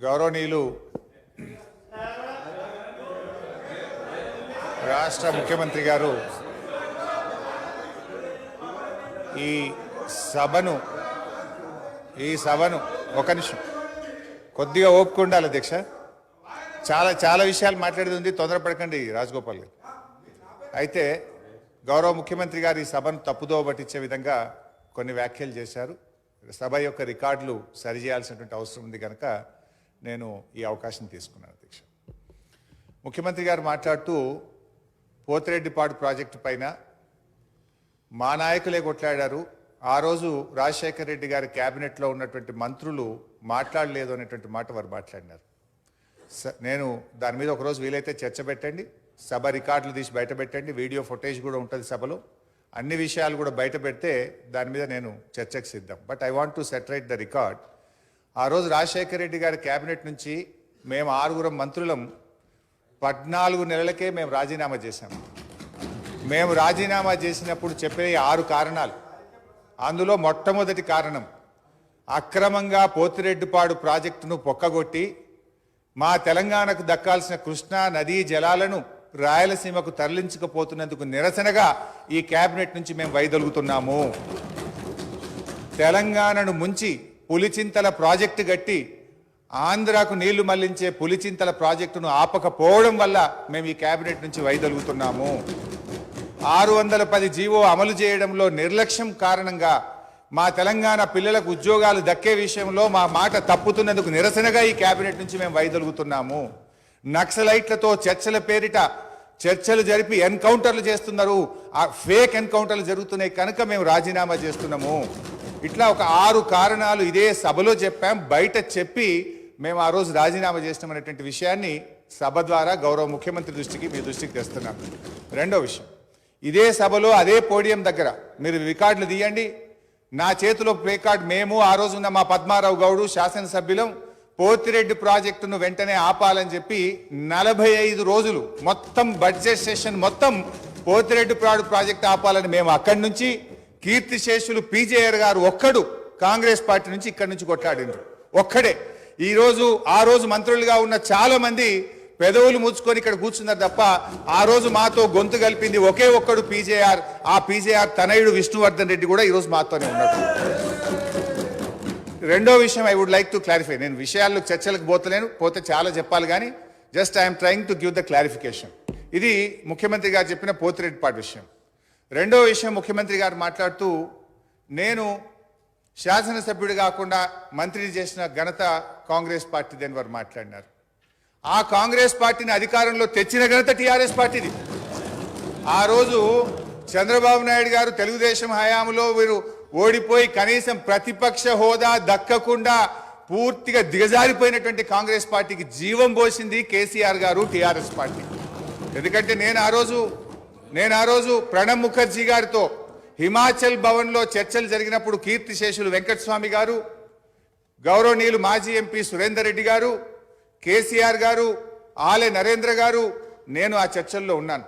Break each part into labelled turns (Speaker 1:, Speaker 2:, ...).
Speaker 1: గౌరవనీయులు రాష్ట్ర ముఖ్యమంత్రి గారు ఈ సభను ఒక నిమిషం కొద్దిగా ఓపిక ఉండాలి అధ్యక్ష. చాలా విషయాలు మాట్లాడేది ఉంది, తొందరపడకండి రాజగోపాల్ గారు. అయితే గౌరవ ముఖ్యమంత్రి గారు ఈ సభను తప్పుదోవ పట్టించే విధంగా కొన్ని వ్యాఖ్యలు చేశారు. సభ యొక్క రికార్డులు సరిచేయాల్సినటువంటి అవసరం ఉంది కనుక నేను ఈ అవకాశం తీసుకున్నాను అధ్యక్ష. ముఖ్యమంత్రి గారు మాట్లాడుతూ పోతిరెడ్డిపాడు ప్రాజెక్టు పైన మా నాయకులే కొట్లాడారు, ఆ రోజు రాజశేఖర రెడ్డి గారి క్యాబినెట్లో ఉన్నటువంటి మంత్రులు మాట్లాడలేదు అనేటువంటి మాట వారు మాట్లాడినారు. నేను దాని మీద ఒకరోజు వీలైతే చర్చ పెట్టండి, సభ రికార్డులు తీసి బయట పెట్టండి, వీడియో ఫుటేజ్ కూడా ఉంటుంది సభలో, అన్ని విషయాలు కూడా బయట పెడితే దాని మీద నేను చర్చకు సిద్ధం. But I want to reiterate the record. ఆ రోజు రాజశేఖర రెడ్డి గారి క్యాబినెట్ నుంచి మేము 6 మంత్రులం 14 నెలలకే మేము రాజీనామా చేశాము. మేము రాజీనామా చేసినప్పుడు చెప్పే 6 కారణాలు, అందులో మొట్టమొదటి కారణం అక్రమంగా పోతిరెడ్డిపాడు ప్రాజెక్టును పొక్కగొట్టి మా తెలంగాణకు దక్కాల్సిన కృష్ణా నదీ జలాలను రాయలసీమకు తరలించకపోతున్నందుకు నిరసనగా ఈ క్యాబినెట్ నుంచి మేము వైదొలుగుతున్నాము. తెలంగాణను ముంచి పులిచింతల ప్రాజెక్టు కట్టి ఆంధ్రాకు నీళ్లు మళ్లించే పులిచింతల ప్రాజెక్టును ఆపకపోవడం వల్ల మేము ఈ క్యాబినెట్ నుంచి వైదొలుగుతున్నాము. 610 జీవో అమలు చేయడంలో నిర్లక్ష్యం కారణంగా మా తెలంగాణ పిల్లలకు ఉద్యోగాలు దక్కే విషయంలో మా మాట తప్పుతున్నందుకు నిరసనగా ఈ క్యాబినెట్ నుంచి మేము వైదొలుగుతున్నాము. నక్సలైట్లతో చర్చల పేరిట చర్చలు జరిపి ఎన్కౌంటర్లు చేస్తున్నారు, ఆ ఫేక్ ఎన్కౌంటర్లు జరుగుతున్నాయి కనుక మేము రాజీనామా చేస్తున్నాము. ఇట్లా ఒక 6 కారణాలు ఇదే సభలో చెప్పాం, బయట చెప్పి మేము ఆ రోజు రాజీనామా చేసినామనేటువంటి విషయాన్ని సభ ద్వారా గౌరవ ముఖ్యమంత్రి దృష్టికి మీ దృష్టికి తెస్తున్నాం. రెండో విషయం, ఇదే సభలో అదే పోడియం దగ్గర మీరు రికార్డులు తీయండి, నా చేతిలో ప్లే కార్డ్, మేము ఆ రోజున్న మా పద్మారావు గౌడు శాసనసభ్యులం పోతిరెడ్డి ప్రాజెక్టును వెంటనే ఆపాలని చెప్పి 45 రోజులు మొత్తం బడ్జెట్ సెషన్ మొత్తం పోతిరెడ్డిపాడు ప్రాజెక్టు ఆపాలని మేము అక్కడి నుంచి కీర్తిశేషులు పీజేఆర్ గారు ఒక్కడు కాంగ్రెస్ పార్టీ నుంచి ఇక్కడి నుంచి కొట్లాడిండ్రు ఒక్కడే. ఆ రోజు మంత్రులుగా ఉన్న చాలా మంది పెదవులు ముచ్చుకొని ఇక్కడ కూర్చున్నారు తప్ప ఆ రోజు మాతో గొంతు కలిపింది ఒకే ఒక్కడు పీజేఆర్. ఆ పీజేఆర్ తనయుడు విష్ణువర్ధన్ రెడ్డి కూడా ఈరోజు మాతోనే ఉన్నాడు. రెండో విషయం I would like to clarify. నేను విషయాల్లో చర్చలకు పోతే చాలా చెప్పాలి కానీ just I'm trying to give the clarification. ఇది ముఖ్యమంత్రి గారు చెప్పిన పోతిరెడ్డిపాడు విషయం. రెండో విషయం, ముఖ్యమంత్రి గారు మాట్లాడుతూ నేను శాసనసభ్యుడు కాకుండా మంత్రి చేసిన ఘనత కాంగ్రెస్ పార్టీదని వారు మాట్లాడినారు. ఆ కాంగ్రెస్ పార్టీని అధికారంలో తెచ్చిన ఘనత టీఆర్ఎస్ పార్టీది. ఆ రోజు చంద్రబాబు నాయుడు గారు తెలుగుదేశం హయాంలో వీరు ఓడిపోయి కనీసం ప్రతిపక్ష హోదా దక్కకుండా పూర్తిగా దిగజారిపోయినటువంటి కాంగ్రెస్ పార్టీకి జీవం పోసింది కేసీఆర్ గారు, టీఆర్ఎస్ పార్టీ. ఎందుకంటే నేను ఆ రోజు ప్రణబ్ ముఖర్జీ గారితో హిమాచల్ భవన్లో చర్చలు జరిగినప్పుడు కీర్తిశేషులు వెంకటస్వామి గారు, గౌరవనీయులు మాజీ ఎంపీ సురేందర్ రెడ్డి గారు, కేసీఆర్ గారు, ఆలే నరేంద్ర గారు, నేను ఆ చర్చల్లో ఉన్నాను.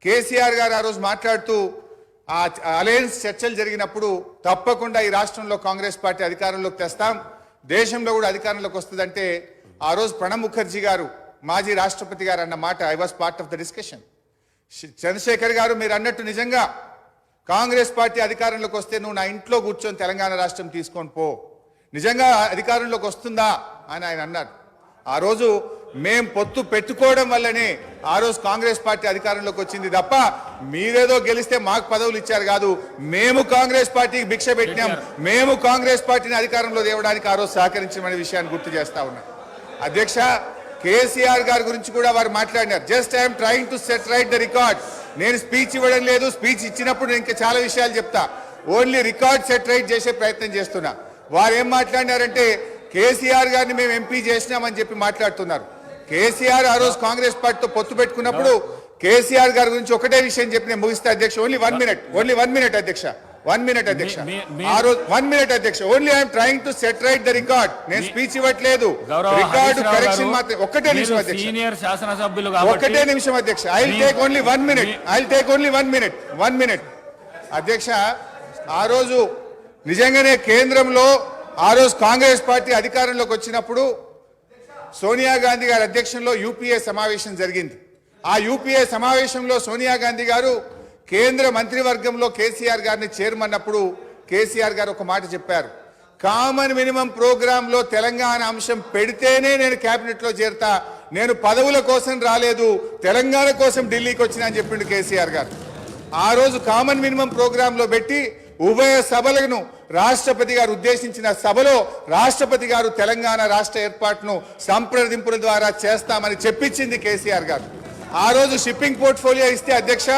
Speaker 1: కేసీఆర్ గారు ఆ రోజు మాట్లాడుతూ ఆ అలయన్స్ చర్చలు జరిగినప్పుడు తప్పకుండా ఈ రాష్ట్రంలో కాంగ్రెస్ పార్టీ అధికారంలోకి తెస్తాం, దేశంలో కూడా అధికారంలోకి వస్తుందంటే ఆ రోజు ప్రణబ్ ముఖర్జీ గారు మాజీ రాష్ట్రపతి గారు అన్న మాట I was part of the discussion. Chandrasekhar garu మీరు అన్నట్టు నిజంగా కాంగ్రెస్ పార్టీ అధికారంలోకి వస్తే నువ్వు నా ఇంట్లో కూర్చొని తెలంగాణ రాష్ట్రం తీసుకొని పో, నిజంగా అధికారంలోకి వస్తుందా అని ఆయన అన్నారు. ఆ రోజు మేం పొత్తు పెట్టుకోవడం వల్లనే ఆ రోజు కాంగ్రెస్ పార్టీ అధికారంలోకి వచ్చింది తప్ప మీరేదో గెలిస్తే మాకు పదవులు ఇచ్చారు కాదు. మేము కాంగ్రెస్ పార్టీకి భిక్ష పెట్టినాం, మేము కాంగ్రెస్ పార్టీని అధికారంలో తేవడానికి ఆ రోజు సహకరించమనే విషయాన్ని గుర్తు చేస్తా ఉన్నాం. అధ్యక్ష, కేసీఆర్ గారి గురించి కూడా వారు మాట్లాడినారు. Just I'm trying to set right the record. నేను స్పీచ్ ఇవ్వడం లేదు, స్పీచ్ ఇచ్చినప్పుడు నేను ఇంకా చాలా విషయాలు చెప్తా, ఓన్లీ రికార్డ్ సెట్ రైట్ చేసే ప్రయత్నం చేస్తున్నా. వారు ఏం మాట్లాడినారంటే కేసీఆర్ గారిని మేము ఎంపీ చేసినామని చెప్పి మాట్లాడుతున్నారు. కేసీఆర్ ఆ రోజు కాంగ్రెస్ పార్టీతో పొత్తు పెట్టుకున్నప్పుడు కేసీఆర్ గారి గురించి ఒకటే విషయం చెప్పి నేను ముగిస్తా అధ్యక్ష. ఓన్లీ వన్ మినిట్ అధ్యక్ష. 1 minute అధ్యక్ష. ఆ రోజు 1 minute అధ్యక్ష. Only I'm trying to set right the record. నేను స్పీచ్ ఇవ్వట్లేదు, రికార్డు కరెక్షన్ మాత్రం. ఒక్కటే నిమిషం అధ్యక్ష,
Speaker 2: సీనియర్ శాసనసభ్యులు
Speaker 1: ఒకటే నిమిషం అధ్యక్ష. I will take only 1 minute. 1 minute అధ్యక్ష. ఆ రోజు నిజంగానే కేంద్రంలో ఆ రోజు కాంగ్రెస్ పార్టీ అధికారంలోకి వచ్చినప్పుడు సోనియా గాంధీ గారి అధ్యక్షంలో యూపీఏ సమావేశం జరిగింది. ఆ యూపీఏ సమావేశంలో సోనియా గాంధీ గారు కేంద్ర మంత్రివర్గంలో కేసీఆర్ గారిని చేరమన్నప్పుడు కేసీఆర్ గారు ఒక మాట చెప్పారు, కామన్ మినిమం ప్రోగ్రాంలో తెలంగాణ అంశం పెడితేనే నేను కేబినెట్లో చేరతా, నేను పదవుల కోసం రాలేదు, తెలంగాణ కోసం ఢిల్లీకి వచ్చినా అని చెప్పిండు కేసీఆర్ గారు. ఆ రోజు కామన్ మినిమం ప్రోగ్రాంలో పెట్టి ఉభయ సభలను రాష్ట్రపతి గారు ఉద్దేశించిన సభలో రాష్ట్రపతి గారు తెలంగాణ రాష్ట్ర ఏర్పాటును సంప్రదింపుల ద్వారా చేస్తామని చెప్పించింది కేసీఆర్ గారు. ఆ రోజు షిప్పింగ్ పోర్ట్ఫోలియో ఇస్తే అధ్యక్ష,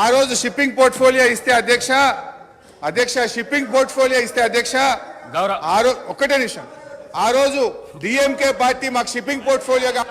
Speaker 1: ఆ రోజు షిప్పింగ్ పోర్ట్ఫోలియో ఇస్తే అధ్యక్ష షిప్పింగ్ పోర్ట్ఫోలియో ఇస్తే అధ్యక్ష ఒక్కటే నిమిషం, ఆ రోజు డిఎంకే పార్టీ మాకు షిప్పింగ్ పోర్ట్ఫోలియోగా